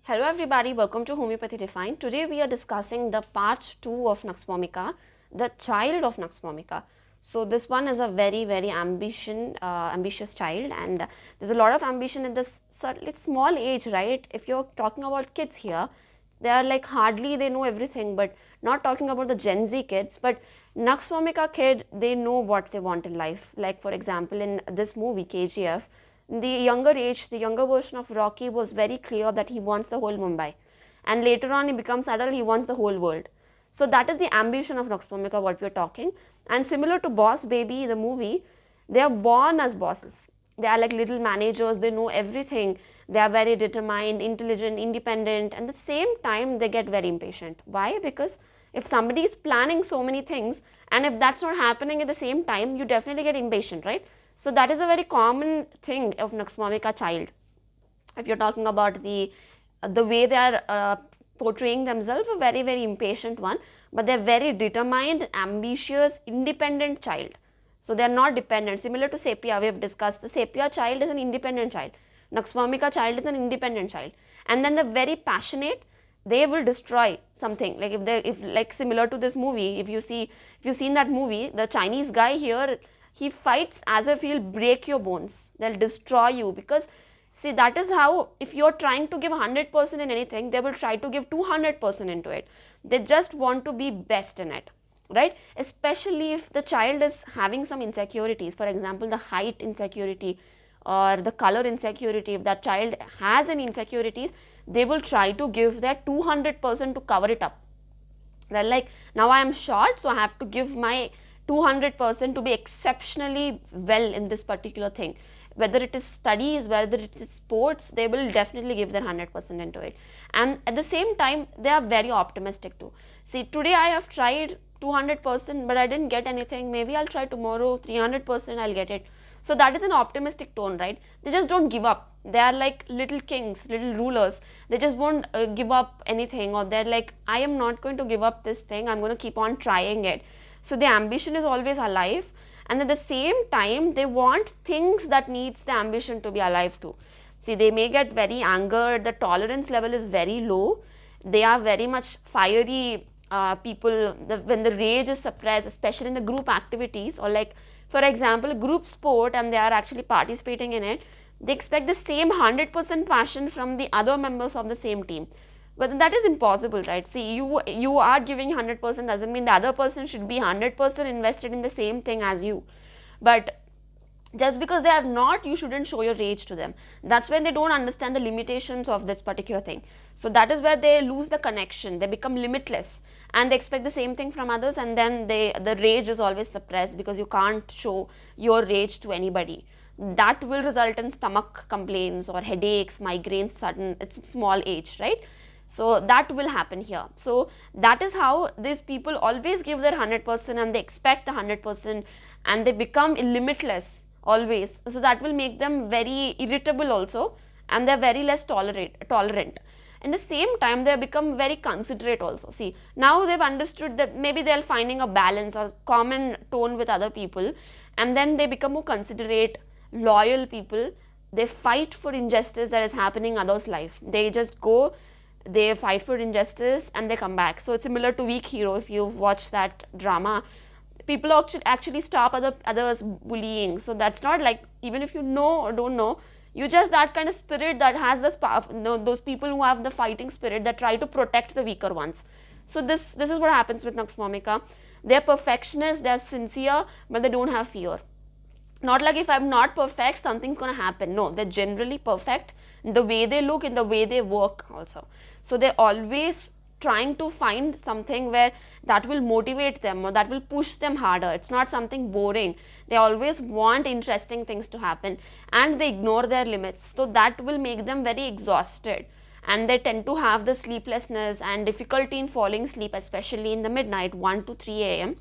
Hello everybody, welcome to Homeopathy Defined. Today we are discussing the part 2 of Nux Vomica, the child of Nux Vomica. So this one is a very ambitious child, and there's a lot of ambition in this small age, right? If you're talking about kids here, they are like hardly they know everything, but not talking about the Gen Z kids, but Nux Vomica kid, they know what they want in life. Like for example, in this movie KGF, in the younger age, the younger version of Rocky was very clear that he wants the whole Mumbai, and later on he becomes adult, he wants the whole world. So that is the ambition of Nux Vomica, what we are talking. And similar to Boss Baby, the movie, they are born as bosses. They are like little managers, they know everything. They are very determined, intelligent, independent, and at the same time they get very impatient. Why? Because if somebody is planning so many things and if that's not happening at the same time, you definitely get impatient, right? So that is a very common thing of Nux Vomica child. If you're talking about the way they are portraying themselves, a very impatient one, but they're very determined, ambitious, independent child. So they are not dependent. Similar to Sepia, we have discussed, the Sepia child is an independent child. Nux Vomica child is an independent child. And then they're very passionate. They will destroy something. Like if like similar to this movie, if you've seen that movie, the Chinese guy here, he fights as if he'll break your bones. They'll destroy you, because see, that is how, if you're trying to give 100% in anything, they will try to give 200% into it. They just want to be best in it, right? Especially if the child is having some insecurities, for example, the height insecurity or the color insecurity. If that child has any insecurities, they will try to give their 200% to cover it up. They're like, now I am short, so I have to give my 200% to be exceptionally well in this particular thing. Whether it is studies, whether it is sports, they will definitely give their 100% into it. And at the same time, they are very optimistic too. See, today I have tried 200%, but I didn't get anything. Maybe I'll try tomorrow 300%, I'll get it. So that is an optimistic tone, right? They just don't give up. They are like little kings, little rulers. They just won't give up anything, or they're like, I am not going to give up this thing. I'm going to keep on trying it. So the ambition is always alive, and at the same time they want things that needs the ambition to be alive too. See, they may get very angered, the tolerance level is very low, they are very much fiery people. When the rage is suppressed, especially in the group activities, or like for example a group sport and they are actually participating in it, they expect the same 100% passion from the other members of the same team. But that is impossible, right? See, you are giving 100% doesn't mean the other person should be 100% invested in the same thing as you. But just because they are not, you shouldn't show your rage to them. That's when they don't understand the limitations of this particular thing. So that is where they lose the connection. They become limitless and they expect the same thing from others, and then the rage is always suppressed because you can't show your rage to anybody. That will result in stomach complaints or headaches, migraines, sudden, it's a small age, right? So that will happen here. So that is how these people always give their 100% and they expect the 100%, and they become limitless always. So that will make them very irritable also, and they are very less tolerant. In the same time, they become very considerate also. See, now they've understood that maybe they're finding a balance or common tone with other people, and then they become more considerate, loyal people. They fight for injustice that is happening in others' life. They just go, they fight for injustice and they come back. So it's similar to Weak Hero. If you've watched that drama, people actually stop others bullying. So that's not like, even if you know or don't know, you just that kind of spirit that has this power, those people who have the fighting spirit that try to protect the weaker ones. So this is what happens with Nux Vomica. They're perfectionists, they're sincere, but they don't have fear. Not like if I'm not perfect, something's going to happen. No, they're generally perfect in the way they look, in the way they work also. So they're always trying to find something where that will motivate them or that will push them harder. It's not something boring. They always want interesting things to happen, and they ignore their limits. So that will make them very exhausted, and they tend to have the sleeplessness and difficulty in falling asleep, especially in the midnight, 1 to 3 a.m.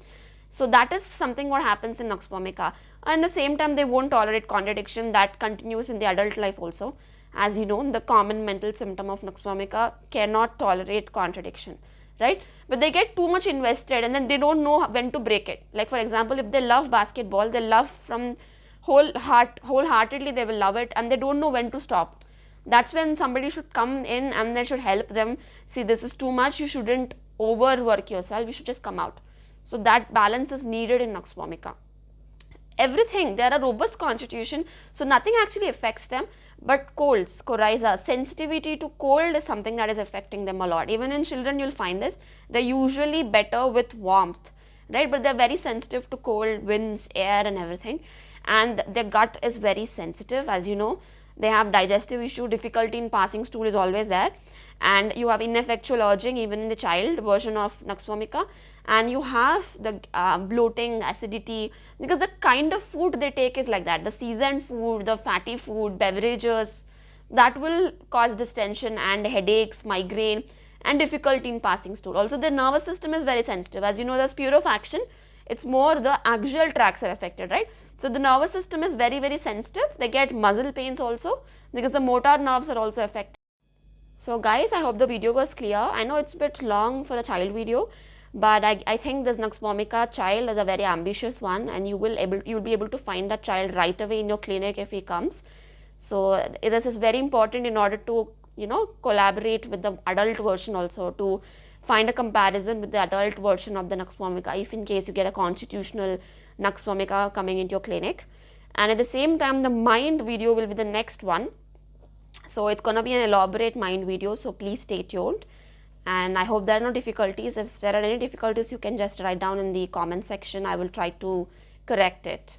So that is something what happens in Nux Vomica. And at the same time, they won't tolerate contradiction. That continues in the adult life also. As you know, the common mental symptom of Nux Vomica cannot tolerate contradiction, right? But they get too much invested and then they don't know when to break it. Like for example, if they love basketball, they love from wholeheartedly, they will love it, and they don't know when to stop. That's when somebody should come in and they should help them. See, this is too much, you shouldn't overwork yourself, you should just come out. So that balance is needed in nux vomica. Everything, they are a robust constitution, so nothing actually affects them, but colds, coryza, sensitivity to cold is something that is affecting them a lot. Even in children you will find this, they are usually better with warmth, right, but they are very sensitive to cold, winds, air and everything, and their gut is very sensitive. As you know, they have digestive issue, difficulty in passing stool is always there, and you have ineffectual urging even in the child version of nux vomica, and you have the bloating, acidity, because the kind of food they take is like that, the seasoned food, the fatty food, beverages, that will cause distension and headaches, migraine and difficulty in passing stool. Also the nervous system is very sensitive. As you know, the purifaction, it's more the axial tracts are affected, right? So the nervous system is very sensitive. They get muscle pains also because the motor nerves are also affected. So guys, I hope the video was clear. I know it's a bit long for a child video, but I think this nux vomica child is a very ambitious one, and you'll be able to find that child right away in your clinic if he comes. So this is very important in order to, you know, collaborate with the adult version also, to find a comparison with the adult version of the nux vomica, if in case you get a constitutional nux vomica coming into your clinic. And at the same time, the mind video will be the next one. So it's gonna be an elaborate mind video, so please stay tuned. And I hope there are no difficulties. If there are any difficulties, you can just write down in the comment section. I will try to correct it.